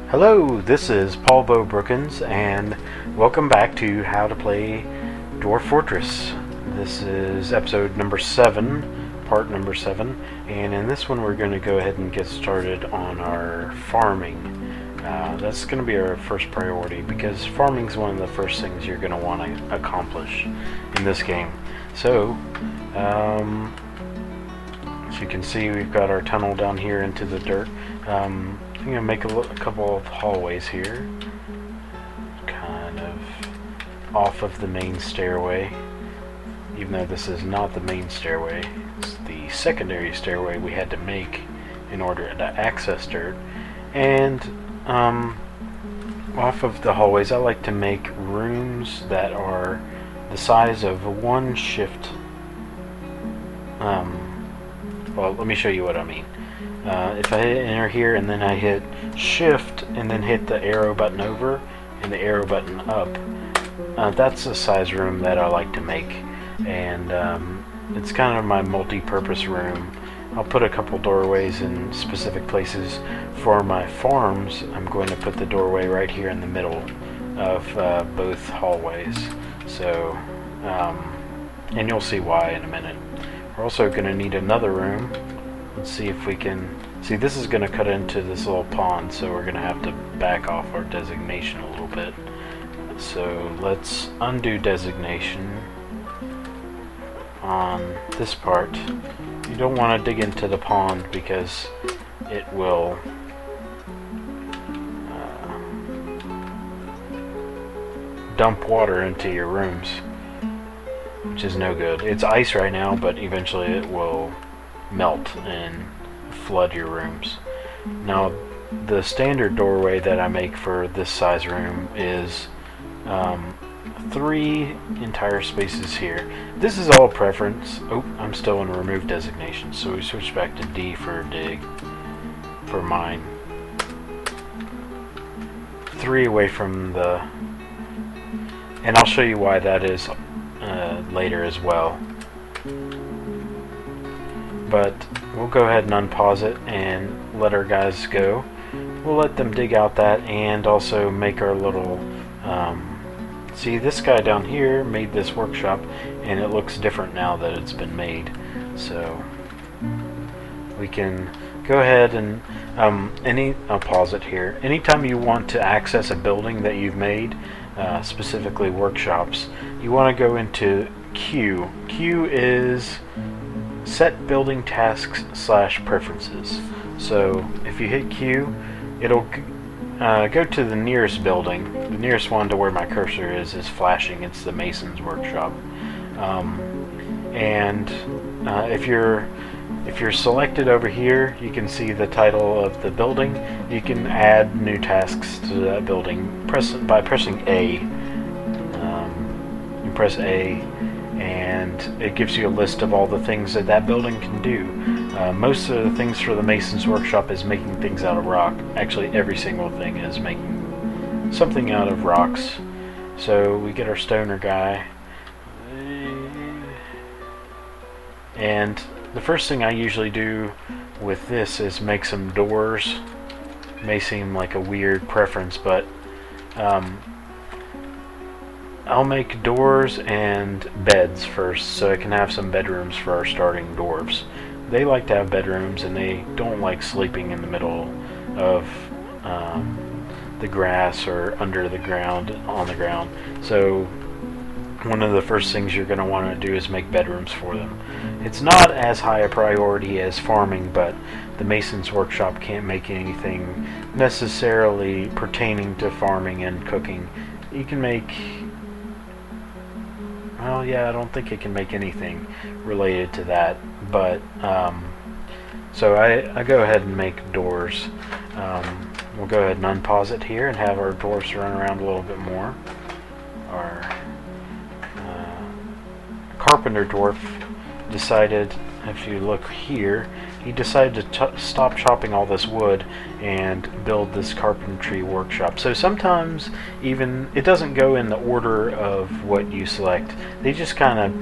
Hello, this is Paul Bo Brookins, and welcome back to How to Play Dwarf Fortress. This is episode number 7, part number 7, and in this one we're going to go ahead and get started on our farming. That's going to be our first priority, because farming is one of the first things you're going to want to accomplish in this game. So, as you can see, we've got our tunnel down here into the dirt. I'm going to make a couple of hallways here, kind of off of the main stairway, even though this is not the main stairway. It's the secondary stairway we had to make in order to access dirt. And off of the hallways, I like to make rooms that are the size of one shift. Well, let me show you what I mean. If I enter here and then I hit shift and then hit the arrow button over and the arrow button up, that's the size room that I like to make. And it's kind of my multi-purpose room. I'll put a couple doorways in specific places. For my farms, I'm going to put the doorway right here in the middle of both hallways. So, and you'll see why in a minute. We're also going to need another room. Let's see if we can... See, this is going to cut into this little pond, so we're going to have to back off our designation a little bit. So let's undo designation on this part. You don't want to dig into the pond because it will dump water into your rooms, which is no good. It's ice right now, but eventually it will melt and flood your rooms. Now, the standard doorway that I make for this size room is 3 entire spaces here. This is all preference. Oh, I'm still in remove designation, so we switch back to D for dig for mine. 3 away from the... And I'll show you why that is later as well. But we'll go ahead and unpause it and let our guys go. We'll let them dig out that and also make our little... see, this guy down here made this workshop, and it looks different now that it's been made. So we can go ahead and I'll pause it here. Anytime you want to access a building that you've made, specifically workshops, you want to go into Q. Q is set building tasks / preferences. So if you hit Q, it'll go to the nearest building. The nearest one to where my cursor is flashing. It's the mason's workshop. And if you're selected over here, you can see the title of the building. You can add new tasks to that building by pressing A. You press A, and it gives you a list of all the things that that building can do. Most of the things for the mason's workshop is making things out of rock. Actually, every single thing is making something out of rocks. So we get our stoner guy, and the first thing I usually do with this is make some doors. May seem like a weird preference, but I'll make doors and beds first, so I can have some bedrooms for our starting dwarves. They like to have bedrooms, and they don't like sleeping in the middle of the grass or under the ground, on the ground. So one of the first things you're going to want to do is make bedrooms for them. It's not as high a priority as farming, but the mason's workshop can't make anything necessarily pertaining to farming and cooking. You can make... Well, yeah, I don't think it can make anything related to that, but so I go ahead and make doors. We'll go ahead and unpause it here and have our dwarfs run around a little bit more. Our carpenter dwarf decided, if you look here, he decided to stop chopping all this wood and build this carpentry workshop. So sometimes even it doesn't go in the order of what you select. They just kind of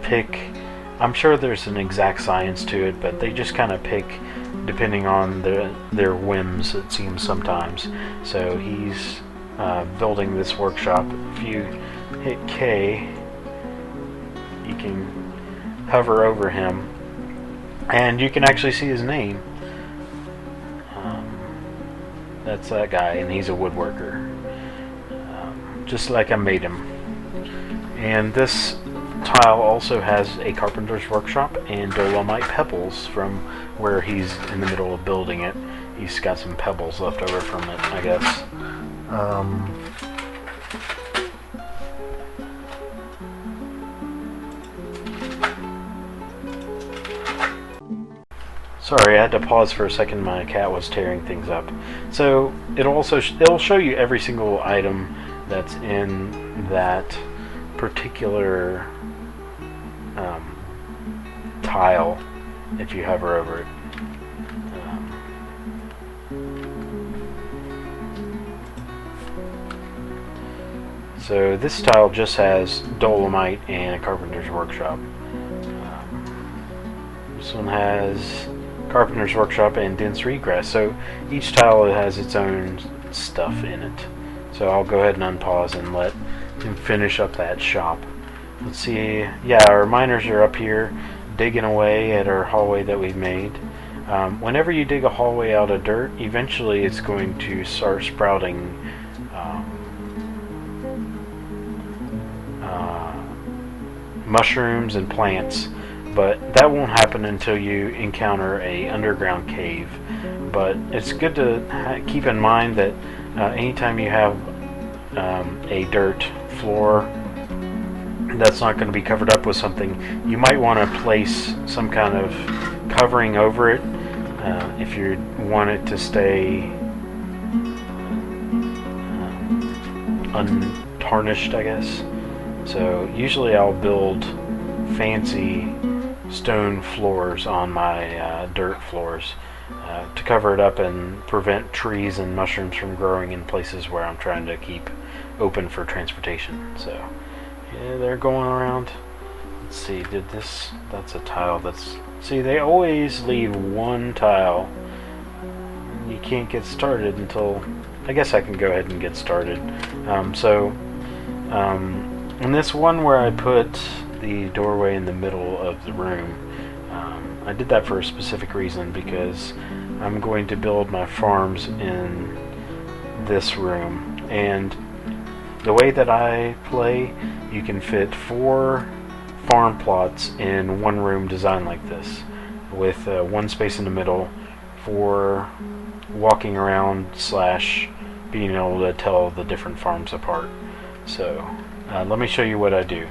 pick. I'm sure there's an exact science to it, but they just kind of pick depending on their whims, it seems sometimes. So he's building this workshop. If you hit K, you can hover over him, and you can actually see his name. That's that guy, and he's a woodworker, just like I made him. And this tile also has a carpenter's workshop and dolomite pebbles from where he's in the middle of building it. He's got some pebbles left over from it, I guess. Sorry, I had to pause for a second. My cat was tearing things up. So it'll show you every single item that's in that particular tile if you hover over it. So this tile just has dolomite and a carpenter's workshop. This one has carpenter's workshop and dense reedgrass. So each tile has its own stuff in it. So I'll go ahead and unpause and let him finish up that shop. Let's see. Yeah, our miners are up here digging away at our hallway that we've made. Whenever you dig a hallway out of dirt, eventually it's going to start sprouting mushrooms and plants, but that won't happen until you encounter a underground cave. But it's good to keep in mind that anytime you have a dirt floor that's not going to be covered up with something, you might want to place some kind of covering over it if you want it to stay untarnished, I guess. So usually I'll build fancy stone floors on my dirt floors to cover it up and prevent trees and mushrooms from growing in places where I'm trying to keep open for transportation. So yeah, they're going around. Let's see, that's a tile see, they always leave one tile. You can't get started until, I guess I can go ahead and get started. In this one where I put the doorway in the middle of the room, I did that for a specific reason, because I'm going to build my farms in this room. And the way that I play, you can fit 4 farm plots in one room designed like this, with one space in the middle for walking around / being able to tell the different farms apart. So let me show you what I do.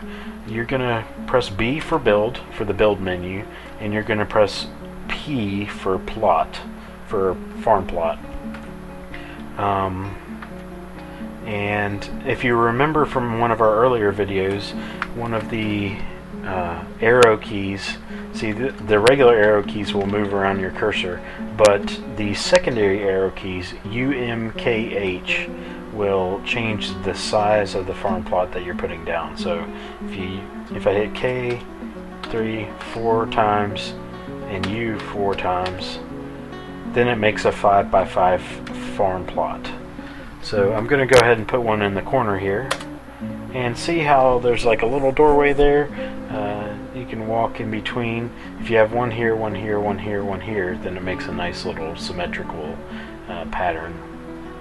You're gonna press B for build, for the build menu, and you're gonna press P for plot, for farm plot. And if you remember from one of our earlier videos, one of the arrow keys, see, the regular arrow keys will move around your cursor, but the secondary arrow keys, UMKH, will change the size of the farm plot that you're putting down. So if I hit K 4 times and U 4 times, then it makes a 5 by 5 farm plot. So I'm going to go ahead and put one in the corner here, and see how there's like a little doorway there. You can walk in between. If you have one here, one here, one here, one here, then it makes a nice little symmetrical pattern.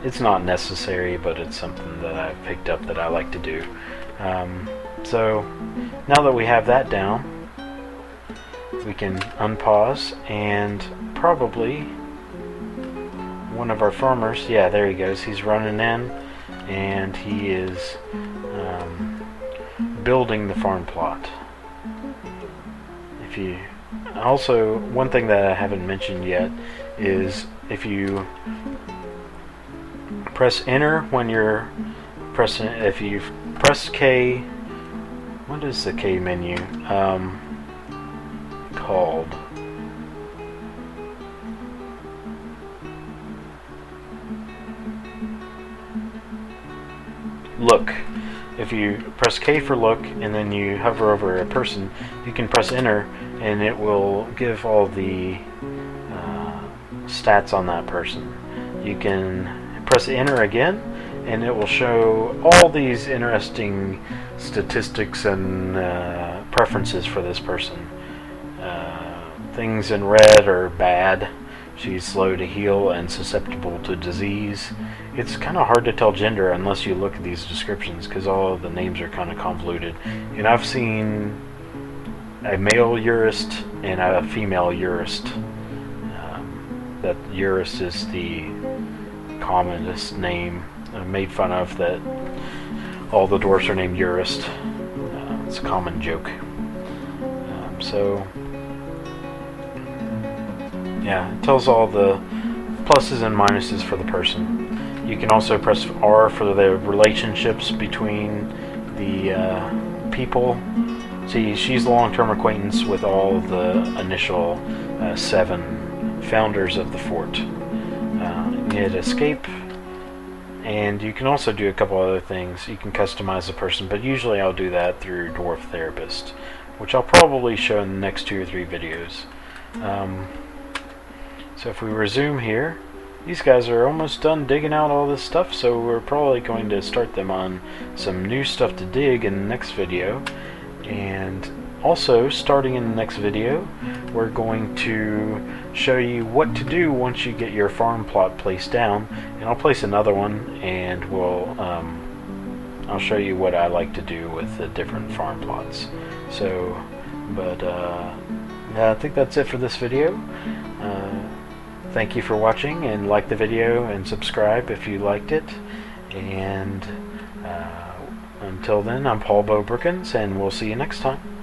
It's not necessary, but it's something that I've picked up that I like to do. So now that we have that down, we can unpause, and probably one of our farmers, yeah, there he goes, he's running in, and he is building the farm plot. Also, one thing that I haven't mentioned yet is if you press enter when you're pressing, if you press K, what is the K menu called? Look. If you press K for look and then you hover over a person, you can press enter and it will give all the stats on that person. You can press enter again, and it will show all these interesting statistics and preferences for this person. Things in red are bad. She's slow to heal and susceptible to disease. It's kind of hard to tell gender unless you look at these descriptions, because all of the names are kind of convoluted. And I've seen a male Urist and a female Urist. That Urist is the commonest name made fun of, that all the dwarfs are named Urist. It's a common joke. So yeah, it tells all the pluses and minuses for the person. You can also press R for the relationships between the people. See, she's the long-term acquaintance with all of the initial 7 founders of the fort. You hit escape, and you can also do a couple other things. You can customize the person, but usually I'll do that through Dwarf Therapist, which I'll probably show in the next 2 or 3 videos. So if we resume here, these guys are almost done digging out all this stuff, so we're probably going to start them on some new stuff to dig in the next video. And also, starting in the next video, we're going to show you what to do once you get your farm plot placed down. And I'll place another one, and I'll show you what I like to do with the different farm plots. So, but yeah, I think that's it for this video. Thank you for watching, and like the video and subscribe if you liked it. And until then, I'm Paul Bo Brookins, and we'll see you next time.